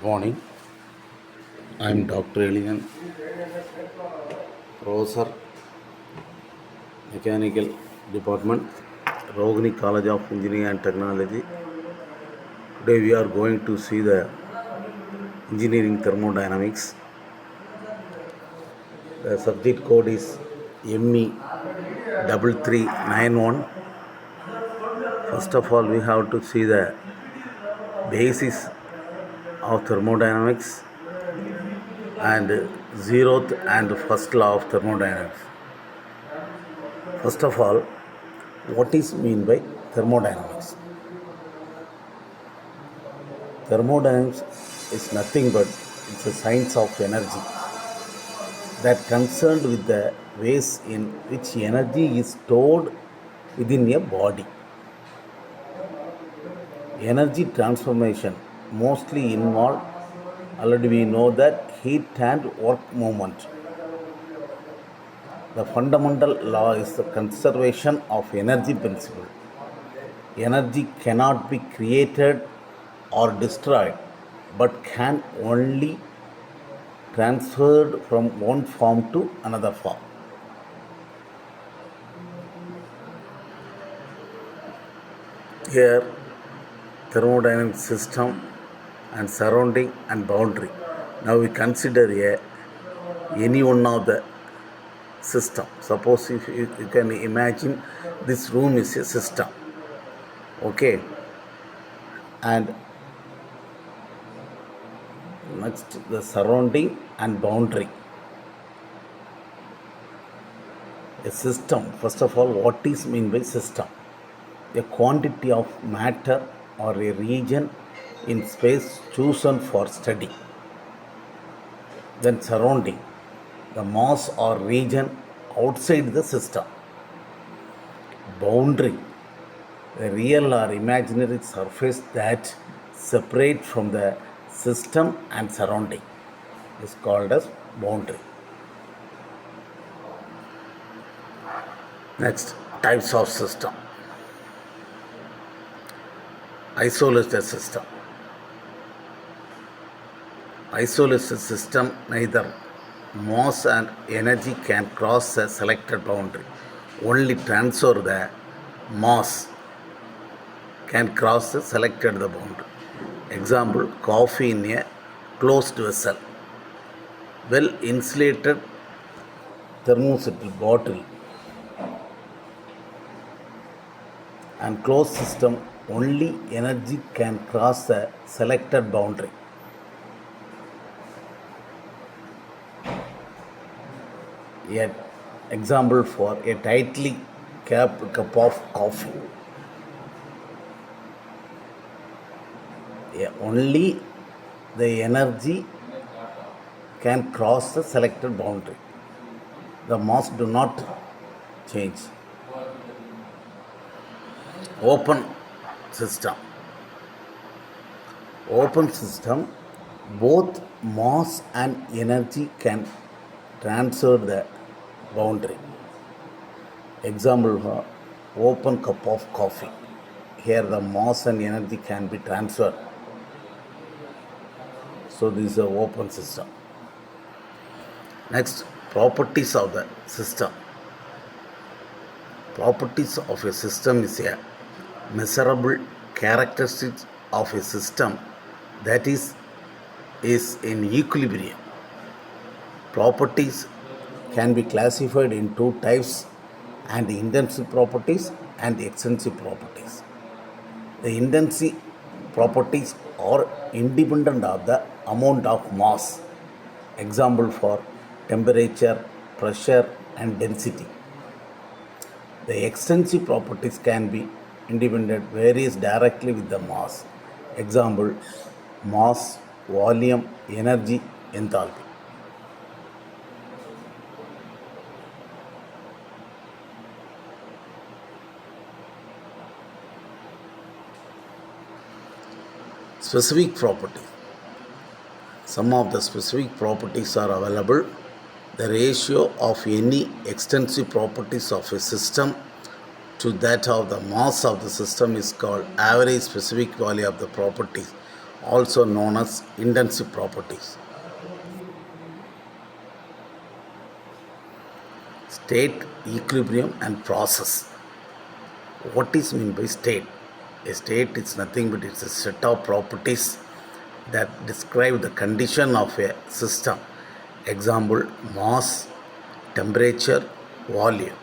Morning. I am Dr.M.EZHILAN, Professor, Mechanical Department, Rogni College of Engineering and Technology. Today we are going to see the Engineering Thermodynamics. The subject code is ME3391. First of all, we have to see the basis of thermodynamics and zeroth and first law of thermodynamics. First of all, what is mean by thermodynamics? Thermodynamics is nothing but it's a science of energy that concerned with the ways in which energy is stored within a body. Energy transformation mostly involve, already we know that, heat and work movement. The fundamental law is the conservation of energy principle. Energy cannot be created or destroyed, but can only transferred from one form to another form. Here, thermodynamic system and surrounding and boundary. Now we consider any one of the system. Suppose if you can imagine this room is a system. Okay. And next, the surrounding and boundary. A system, first of all, what is mean by system? A quantity of matter or a region in space chosen for study. Then surrounding, the mass or region outside the system. Boundary, the real or imaginary surface that separate from the system and surrounding is called as boundary. Next, types of system. Isolated system. Isolated system, neither mass and energy can cross a selected boundary. Only transfer the mass can cross the selected the boundary. Example, coffee in a closed vessel. Well insulated thermostat bottle and closed system, only energy can cross the selected boundary. Yet, example for a tightly capped cup of coffee. Only the energy can cross the selected boundary. The mass do not change. Open system. Open system, both mass and energy can transfer the boundary. Example for open cup of coffee. Here the mass and energy can be transferred. So this is an open system. Next, properties of the system. Properties of a system is a measurable characteristics of a system that is in equilibrium. Properties can be classified in two types, and intrinsic properties and extrinsic properties. The intrinsic properties are independent of the amount of mass. Example for temperature, pressure and density. The extrinsic properties can be independent, varies directly with the mass. Example, mass, volume, energy, enthalpy. Specific property. Some of the specific properties are available. The ratio of any extensive properties of a system to that of the mass of the system is called average specific value of the properties also known as intrinsic properties. State, equilibrium and process. What is meant by state? A state is nothing but it's a set of properties that describe the condition of a system. Example, mass, temperature, volume.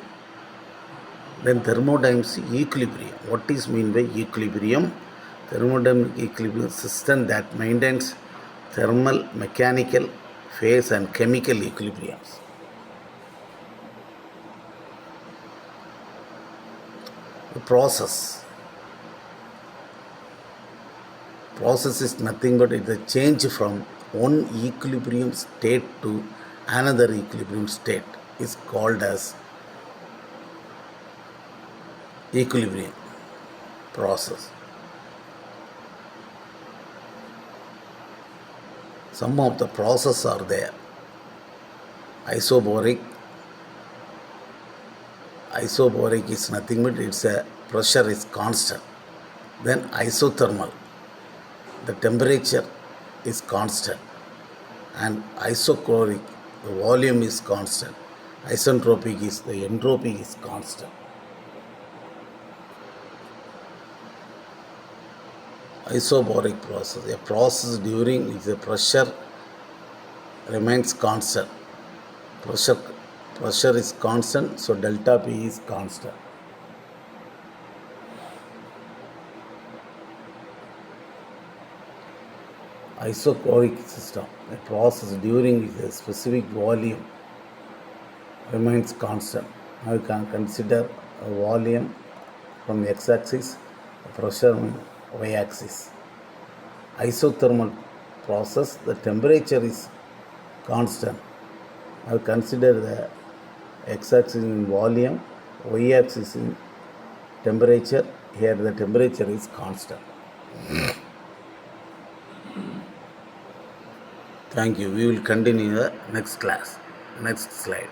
Then thermodynamics equilibrium. What is meant by equilibrium? Thermodynamic equilibrium system that maintains thermal, mechanical, phase and chemical equilibriums. The process. Process is nothing but it's a change from one equilibrium state to another equilibrium state is called as equilibrium process. Some of the processes are there. Isobaric is nothing but it's a pressure is constant. Then isothermal, the temperature is constant, and isochloric, the volume is constant. Isentropic is the entropy is constant. Isobaric process, a process during which the pressure remains constant. Pressure is constant, so delta P is constant. Isochloric system, a process during which a specific volume remains constant. Now you can consider a volume from x-axis, pressure on y-axis. Isothermal process, the temperature is constant. Now consider the x-axis in volume, y-axis in temperature. Here the temperature is constant. Thank you. We will continue the next class, next slide.